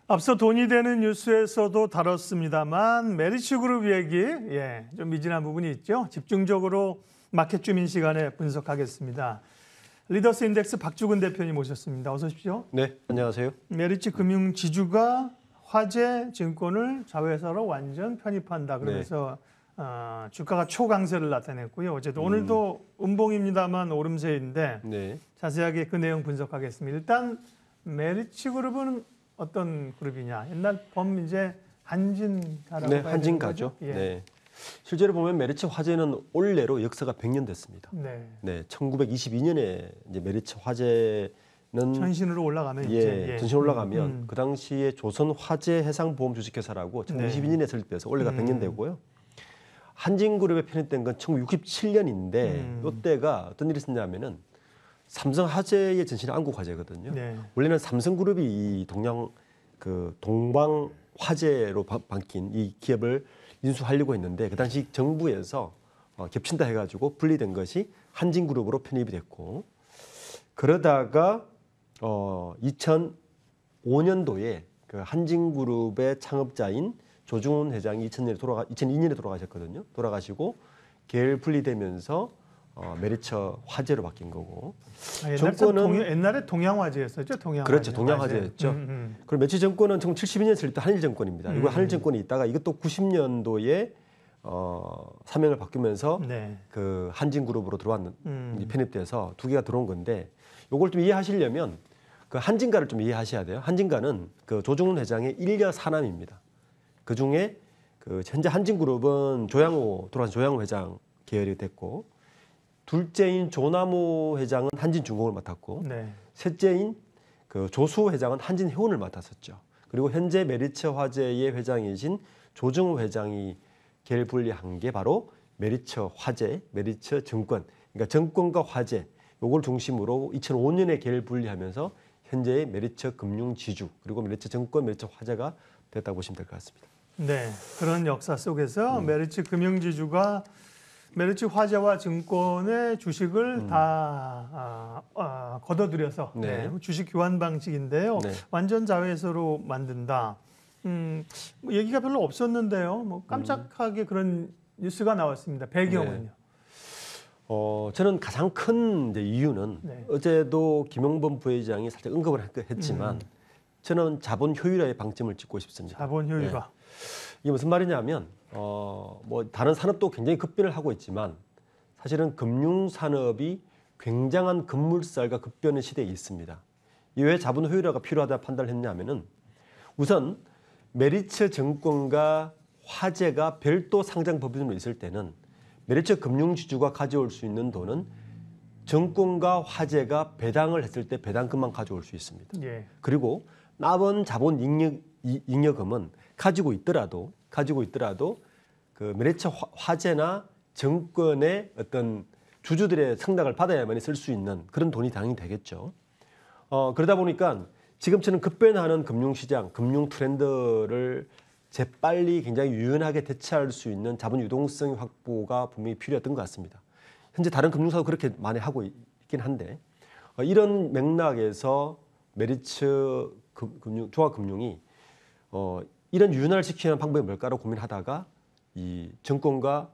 앞서 돈이 되는 뉴스에서도 다뤘습니다만 메리츠 그룹 얘기 좀 미진한 부분이 있죠. 집중적으로 마켓 주민 시간에 분석하겠습니다. 리더스 인덱스 박주근 대표님 모셨습니다. 어서 오십시오. 네, 안녕하세요. 메리츠 금융 지주가 화재 증권을 자회사로 완전 편입한다. 그러면서 주가가 초강세를 나타냈고요. 어제도 오늘도 음봉입니다만 오름세인데 자세하게 그 내용 분석하겠습니다. 일단 메리츠 그룹은 어떤 그룹이냐? 옛날 이제 한진가라고 네, 한진가죠. 네. 실제로 보면 메리츠 화재는 올해로 역사가 100년 됐습니다. 네, 1922년에 이제 메리츠 화재는 전신으로 올라가면 전신 올라가면 그 당시에 조선 화재 해상보험 주식회사라고 1922년에 설립돼서 올해가 100년 되고요. 한진그룹에 편입된 건 1967년인데 이때가 어떤 일이 있었냐면은 삼성 화재의 전신이 안국 화재거든요. 원래는 삼성그룹이 이 동방 화재로 바뀐 이 기업을 인수하려고 했는데 그 당시 정부에서 겹친다 해가지고 분리된 것이 한진그룹으로 편입이 됐고 그러다가 2005년도에 그 한진그룹의 창업자인 조중훈 회장이 2002년에 돌아가셨거든요. 돌아가시고 계열 분리되면서 메리츠 화재로 바뀐 거고. 정권은 옛날에 동양화재였었죠. 그렇죠. 동양화재였죠. 그리고 메리츠 정권은 1972년에 설립된 한일정권입니다. 이거 한일정권이 있다가 이것도 90년도에 사명을 바뀌면서 그 한진그룹으로 들어왔는 편입돼서 두 개가 들어온 건데 이걸 좀 이해하시려면 그 한진가를 좀 이해하셔야 돼요. 한진가는 그 조중훈 회장의 일녀 사남입니다. 그 중에 그 현재 한진그룹은 돌아가신 조양호 회장 계열이 됐고. 둘째인 조남호 회장은 한진중공을 맡았고 셋째인 그 조수 회장은 한진해운을 맡았었죠. 그리고 현재 메리츠 화재의 회장이신 조정우 회장이 계열 분리한 게 바로 메리츠 화재, 메리츠 증권. 그러니까 정권과 화재 요걸 중심으로 2005년에 계열 분리하면서 현재의 메리츠 금융지주 그리고 메리츠 증권, 메리츠 화재가 됐다고 보시면 될 것 같습니다. 네, 그런 역사 속에서 메리츠 금융지주가 메리츠 화재와 증권의 주식을 다 걷어들여서 주식 교환 방식인데요. 완전 자회사로 만든다. 얘기가 별로 없었는데요. 뭐 깜짝하게 그런 뉴스가 나왔습니다. 배경은요? 저는 가장 큰 이유는 어제도 김용범 부회장이 살짝 언급을 했지만 저는 자본 효율화의 방점을 찍고 싶습니다. 자본 효율화. 이게 무슨 말이냐면 뭐 다른 산업도 굉장히 급변을 하고 있지만 사실은 금융 산업이 굉장한 급물살과 급변의 시대에 있습니다. 왜 자본 효율화가 필요하다 판단을 했냐면은 우선 메리츠 증권과 화재가 별도 상장 법인으로 있을 때는 메리츠 금융지주가 가져올 수 있는 돈은 증권과 화재가 배당을 했을 때 배당금만 가져올 수 있습니다. 그리고 남은 자본 잉여금은 가지고 있더라도 그 메리츠 화재나 증권의 어떤 주주들의 승낙을 받아야만 쓸 수 있는 그런 돈이 당연히 되겠죠. 그러다 보니까 지금처럼 급변하는 금융시장, 금융 트렌드를 재빨리 굉장히 유연하게 대처할 수 있는 자본 유동성 확보가 분명히 필요했던 것 같습니다. 현재 다른 금융사도 그렇게 많이 하고 있긴 한데 이런 맥락에서 메리츠 조합금융이 이런 유연화를 시키는 방법이 뭘까라고 고민하다가 이 증권과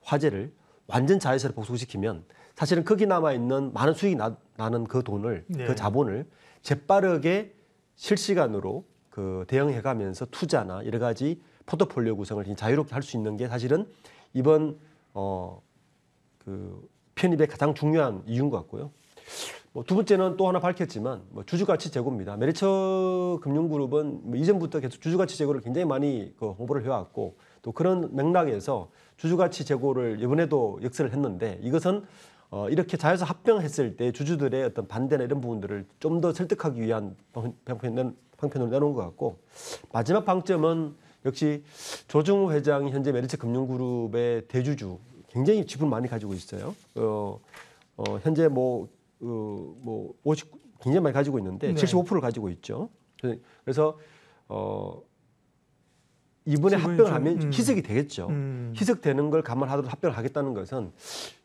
화재를 완전 자회사로 복속시키면 사실은 거기 남아있는 많은 수익이 나는 그 돈을 그 자본을 재빠르게 실시간으로 그 대응해가면서 투자나 여러 가지 포트폴리오 구성을 자유롭게 할 수 있는 게 사실은 이번 그 편입의 가장 중요한 이유인 것 같고요. 뭐 두 번째는 또 하나 밝혔지만 주주가치 제고입니다. 메리츠 금융그룹은 이전부터 계속 주주가치 제고를 굉장히 많이 홍보를 해왔고 또 그런 맥락에서 주주가치 제고를 이번에도 역설을 했는데 이것은 이렇게 자회사 합병했을 때 주주들의 어떤 반대나 이런 부분들을 좀 더 설득하기 위한 방편으로 내놓은 것 같고 마지막 방점은 역시 조정우 회장이 현재 메리츠 금융그룹의 대주주 굉장히 지분을 많이 가지고 있어요. 현재 50 굉장히 많이 가지고 있는데 75%를 가지고 있죠. 그래서 이번에 합병을 하면 희석이 되겠죠. 희석되는 걸 감안하도록 합병을 하겠다는 것은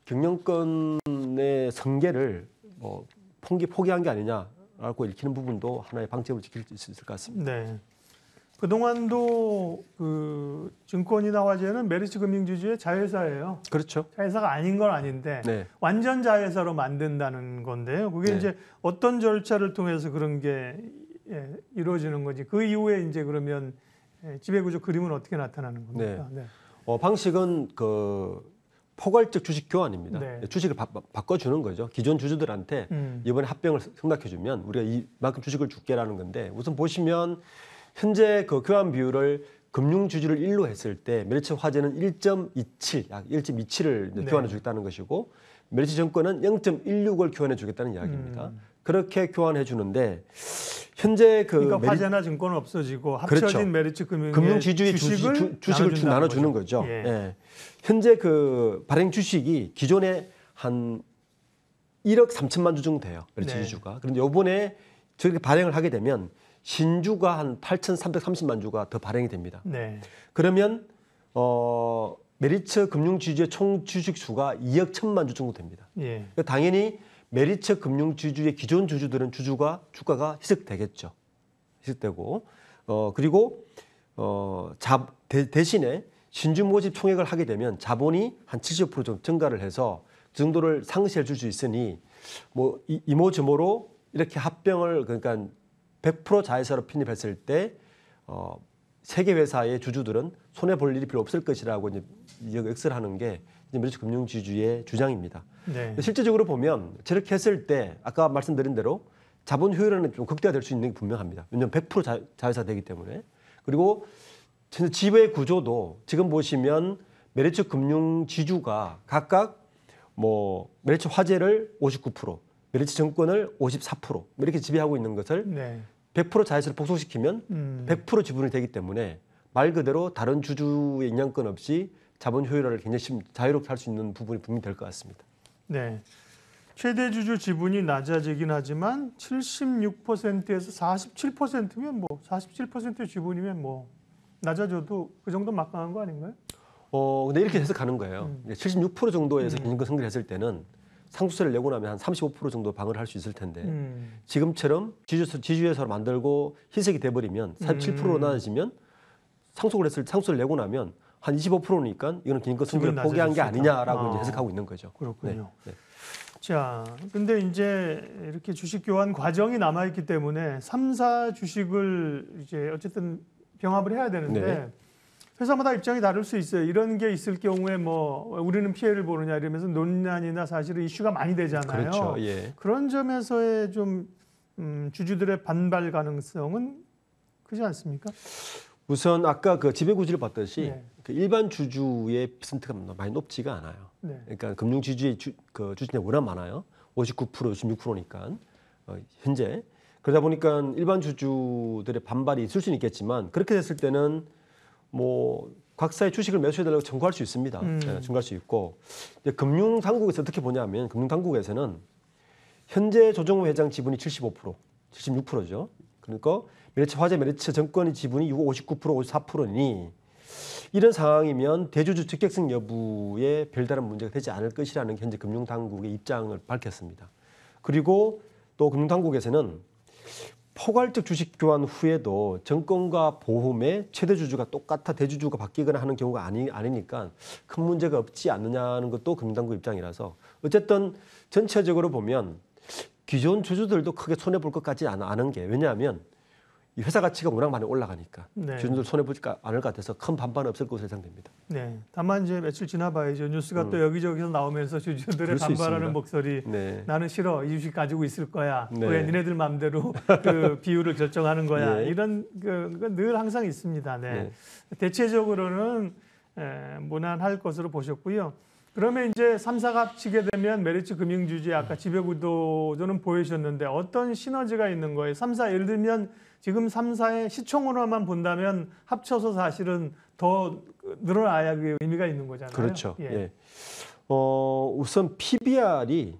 경영권의 승계를 포기한 게 아니냐 알고 읽히는 부분도 하나의 방점을 지킬 수 있을 것 같습니다. 네. 그동안도 그 증권이나 화재는 메리츠 금융지주의 자회사예요. 그렇죠. 자회사가 아닌 건 아닌데 네. 완전 자회사로 만든다는 건데요. 그게 네. 이제 어떤 절차를 통해서 그런 게 이루어지는 건지 그 이후에 이제 그러면 지배구조 그림은 어떻게 나타나는 겁니까? 네. 방식은 그 포괄적 주식 교환입니다. 네. 주식을 바꿔주는 거죠. 기존 주주들한테 이번에 합병을 승낙해주면 우리가 이만큼 주식을 줄게라는 건데 우선 보시면 현재 그 교환 비율을 금융주주를 1로 했을 때 메리츠 화재는 1.27, 약 1.27을 네. 교환해 주겠다는 것이고 메리츠 증권은 0.16을 교환해 주겠다는 이야기입니다. 그렇게 교환해 주는데 현재 그러니까 화재나 증권은 없어지고 합쳐진 그렇죠. 메리츠 금융지주의 주식을 쭉 나눠주는 거죠. 예. 예. 현재 그 발행 주식이 기존에 한 1억 3천만 주 정도 돼요. 메리츠 네. 주주가. 그런데 이번에 저렇게 발행을 하게 되면 신주가 한 8,330만 주가 더 발행이 됩니다. 네. 그러면 메리츠 금융지주의 총 주식 수가 2억 1천만 주 정도 됩니다. 예. 그러니까 당연히 메리츠 금융지주의 기존 주주들은 주가가 희석되겠죠. 희석되고 그리고 대신에 신주 모집 총액을 하게 되면 자본이 한 70% 정도 증가를 해서 그 정도를 상쇄해 줄 수 있으니 뭐 이모저모로 이렇게 합병을 그러니까 100% 자회사로 편입했을 때 세계 회사의 주주들은 손해 볼 일이 별로 없을 것이라고 이제 역설하는 게 이제 메리츠 금융지주의 주장입니다. 네. 실제적으로 보면 저렇게 했을 때 아까 말씀드린 대로 자본 효율은 좀 극대화될 수 있는 게 분명합니다. 왜냐하면 100% 자회사 되기 때문에. 그리고 지배 구조도 지금 보시면 메리츠 금융지주가 각각 뭐 메리츠 화재를 59%, 메리츠 증권을 54% 이렇게 지배하고 있는 것을 네. 100% 자회사를 복속시키면 100% 지분이 되기 때문에 말 그대로 다른 주주의 영향권 없이 자본 효율화를 굉장히 자유롭게 할 수 있는 부분이 분명히 될 것 같습니다. 네. 최대 주주 지분이 낮아지긴 하지만 76%에서 47%면 뭐 47%의 지분이면 뭐 낮아져도 그 정도 막강한 거 아닌가요? 근데 이렇게 해석하는 거예요. 76% 정도에서 인권 승계했을 때는 상속세를 내고 나면 한 35% 정도 방어를 할 수 있을 텐데 지금처럼 지주회사로 만들고 희석이 돼버리면 47%로 낮아지면 상속세를 내고 나면 한 25%니까 이거는 인권 승계를 포기한 게 아니냐라고 이제 해석하고 있는 거죠. 그렇군요. 네. 자, 근데 이제 이렇게 주식 교환 과정이 남아 있기 때문에 3사 주식을 이제 어쨌든 병합을 해야 되는데 네. 회사마다 입장이 다를 수 있어요. 이런 게 있을 경우에 뭐 우리는 피해를 보느냐 이러면서 논란이나 사실은 이슈가 많이 되잖아요. 그렇죠. 예. 그런 점에서의 좀 주주들의 반발 가능성은 크지 않습니까? 우선 아까 그 지배구조를 봤듯이 네. 그 일반 주주의 퍼센트가 많이 높지가 않아요. 네. 그러니까 금융지주의 주주들이 워낙 많아요. 59%, 66%니까 현재 그러다 보니까 일반 주주들의 반발이 있을 수는 있겠지만 그렇게 됐을 때는 뭐 각사의 주식을 매수해달라고 청구할 수 있습니다. 네, 청구할 수 있고 금융당국에서 어떻게 보냐면 금융당국에서는 현재 조정호 회장 지분이 75%, 76%죠. 그러니까 메리츠 화재, 메리츠 증권의 지분이 59%, 54%니 이런 상황이면 대주주 적격성 여부에 별다른 문제가 되지 않을 것이라는 게 현재 금융당국의 입장을 밝혔습니다. 그리고 또 금융당국에서는 포괄적 주식 교환 후에도 정권과 보험의 최대 주주가 똑같아 대주주가 바뀌거나 하는 경우가 아니니까 큰 문제가 없지 않느냐는 것도 금융당국 입장이라서 어쨌든 전체적으로 보면 기존 주주들도 크게 손해볼 것 같지 않은 게 왜냐하면 이 회사 가치가 워낙 많이 올라가니까 네. 주주들 손해보지 않을 것 같아서 큰 반발은 없을 것으로 예상됩니다. 네. 다만 이제 며칠 지나봐야죠. 뉴스가 또 여기저기서 나오면서 주주들의 그럴 수 반발하는 있습니다. 목소리. 네. 나는 싫어. 이 주식 가지고 있을 거야. 네. 왜 니네들 마음대로 그 비율을 결정하는 거야. 네. 이런 늘 항상 있습니다. 네. 네. 대체적으로는 무난할 것으로 보셨고요. 그러면 이제 3사가 합치게 되면 메리츠 금융주주의 아까 지배구도는 보여주셨는데 어떤 시너지가 있는 거예요? 3사 예를 들면 지금 3사의 시총으로만 본다면 합쳐서 사실은 더 늘어나야 그 의미가 있는 거잖아요. 그렇죠. 예. 예. 우선 PBR이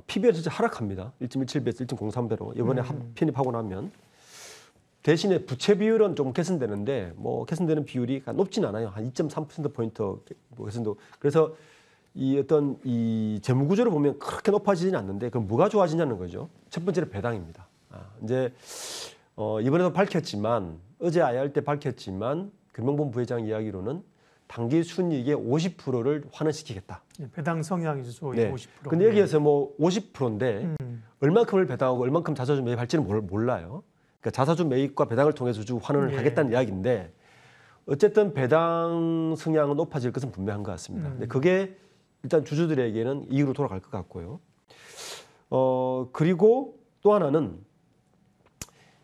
진짜 하락합니다. 1.17배에서 1.03배로 이번에 편입하고 나면 대신에 부채 비율은 좀 개선되는데 뭐 개선되는 비율이 높진 않아요. 한 2.3% 포인트 뭐 개선도. 그래서 이 어떤 이 재무 구조를 보면 그렇게 높아지지는 않는데 그럼 뭐가 좋아지냐는 거죠. 첫 번째는 배당입니다. 이제 이번에도 밝혔지만 어제 IR 때 밝혔지만 금영본 부회장 이야기로는 당기 순이익의 50%를 환원시키겠다. 배당 성향이죠, 소위 네. 50%. 근데 여기에서 뭐 50%인데 음. 얼만큼을 배당하고 얼만큼 자사주 매입할지는 몰라요. 그러니까 자사주 매입과 배당을 통해서 주주 환원을 예. 하겠다는 이야기인데 어쨌든 배당 성향은 높아질 것은 분명한 것 같습니다. 근데 그게 일단 주주들에게는 이익으로 돌아갈 것 같고요. 그리고 또 하나는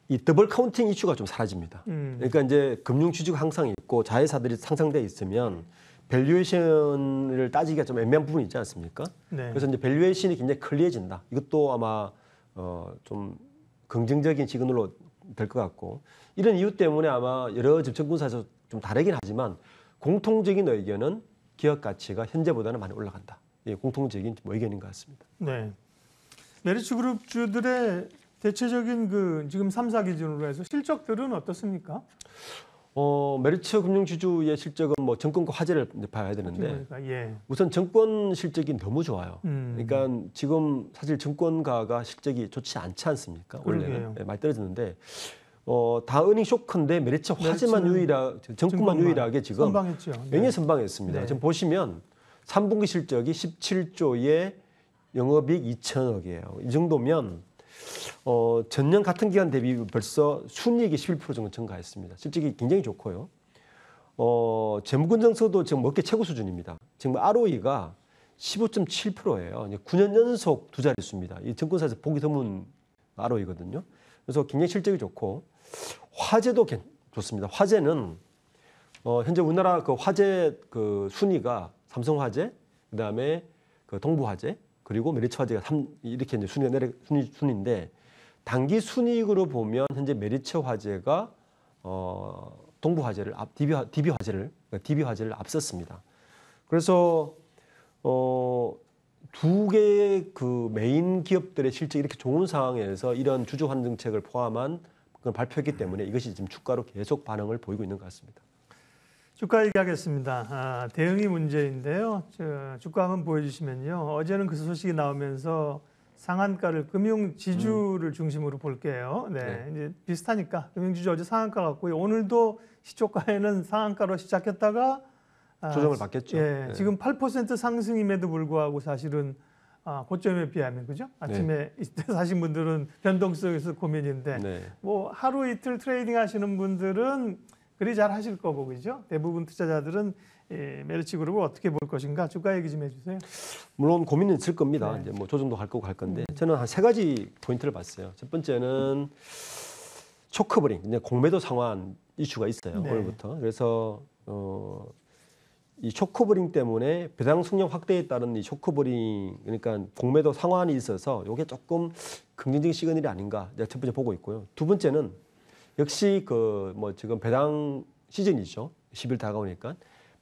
이 더블 카운팅 이슈가 좀 사라집니다. 그러니까 이제 금융 주주가 항상 있고 자회사들이 상장돼 있으면 밸류에이션을 따지기가 좀 애매한 부분이 있지 않습니까? 네. 그래서 이제 밸류에이션이 굉장히 클리어진다. 이것도 아마 좀 긍정적인 시그널로 될 것 같고 이런 이유 때문에 아마 여러 집정권사에서 좀 다르긴 하지만 공통적인 의견은 기업 가치가 현재보다는 많이 올라간다. 이게 공통적인 뭐 의견인 것 같습니다. 네. 메리츠그룹 주들의 대체적인 그 지금 3사 기준으로 해서 실적들은 어떻습니까? 메리츠 금융주주의 실적은 뭐 정권과 화제를 이제 봐야 되는데 그러니까, 예. 우선 정권 실적이 너무 좋아요. 음. 그러니까 지금 사실 정권가가 실적이 좋지 않지 않습니까? 그러게요. 원래는 많이 떨어졌는데 다 어닝 쇼크인데 메리츠 화제만 메리츠는 정권만 유일하게 지금 선방했죠. 명예 선방했습니다. 네. 지금 보시면 3분기 실적이 17조에 영업이익 2천억이에요. 이 정도면 전년 같은 기간 대비 벌써 순이익이 11% 정도 증가했습니다. 실적이 굉장히 좋고요. 재무건전성도 지금 업계 최고 수준입니다. 지금 ROE가 15.7%예요. 9년 연속 두 자릿수입니다. 이 증권사에서 보기 드문 ROE거든요. 그래서 굉장히 실적이 좋고 화재도 좋습니다. 화재는 현재 우리나라 그 화재 그 순위가 삼성화재, 그다음에 그 동부화재, 그리고 메리츠화재가 이렇게 이제 순위인데 단기 순이익으로 보면 현재 메리츠화재가 동부화재를 DB화재를 앞섰습니다. 그래서 두 개의 그 메인 기업들의 실적이 이렇게 좋은 상황에서 이런 주주 환원 정책을 포함한 그런 발표했기 때문에 이것이 지금 주가로 계속 반응을 보이고 있는 것 같습니다. 주가 얘기하겠습니다. 대응이 문제인데요. 주가 한번 보여주시면요. 어제는 그 소식이 나오면서 상한가를 금융 지주를 중심으로 볼게요. 네, 이제 비슷하니까 금융지주 어제 상한가 갔고요. 오늘도 시초가에는 상한가로 시작했다가 조정을 받겠죠. 예, 네. 지금 8% 상승임에도 불구하고 사실은 고점에 비하면 그죠? 아침에 이때 사신 분들은 변동성에서 고민인데 네. 뭐 하루 이틀 트레이딩 하시는 분들은 그리 잘 하실 거고 그죠? 대부분 투자자들은 메리츠그룹을 어떻게 볼 것인가 주가 얘기 좀 해주세요. 물론 고민은 있을 겁니다. 네. 이제 뭐 조정도 갈 거고 갈 건데 저는 한 세 가지 포인트를 봤어요. 첫 번째는 쇼크버링, 이제 공매도 상환 이슈가 있어요. 네. 오늘부터. 그래서 이 쇼크버링 때문에 배당 숙련 확대에 따른 이 쇼크버링, 그러니까 공매도 상환이 있어서 이게 조금 긍정적인 시그널이 아닌가 제가 첫 번째 보고 있고요. 두 번째는 역시 그 뭐 지금 배당 시즌이죠. 10일 다가오니까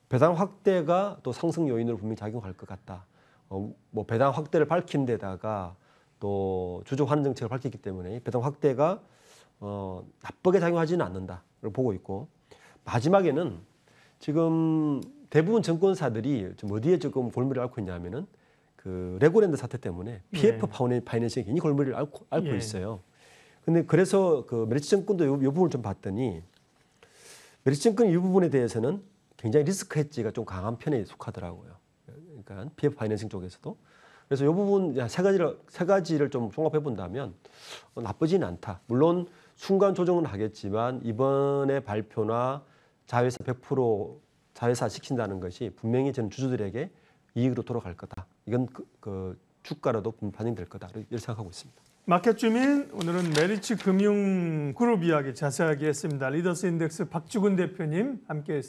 배당 확대가 또 상승 요인으로 분명히 작용할 것 같다. 뭐 배당 확대를 밝힌 데다가 또 주주 환원 정책을 밝혔기 때문에 배당 확대가 나쁘게 작용하지는 않는다를 보고 있고 마지막에는 지금 대부분 정권사들이 지금 어디에 조금 골머리를 앓고 있냐면은 그 레고랜드 사태 때문에 PF 파이낸싱이 굉장히 골머리를 앓고 예. 있어요. 근데 그래서 그 메리츠 증권도 이 부분을 좀 봤더니 메리츠 증권 이 부분에 대해서는 굉장히 리스크 헤지가 좀 강한 편에 속하더라고요. 그러니까 PF 파이낸싱 쪽에서도. 그래서 이 부분 세 가지를 좀 종합해 본다면 나쁘지는 않다. 물론 순간 조정은 하겠지만 이번에 발표나 자회사 100% 자회사 시킨다는 것이 분명히 저는 주주들에게 이익으로 돌아갈 거다. 이건 그 주가로도 반영될 거다. 이렇게 생각하고 있습니다. 마켓 주민 오늘은 메리츠 금융그룹 이야기 자세하게 했습니다. 리더스 인덱스 박주근 대표님 함께했습니다.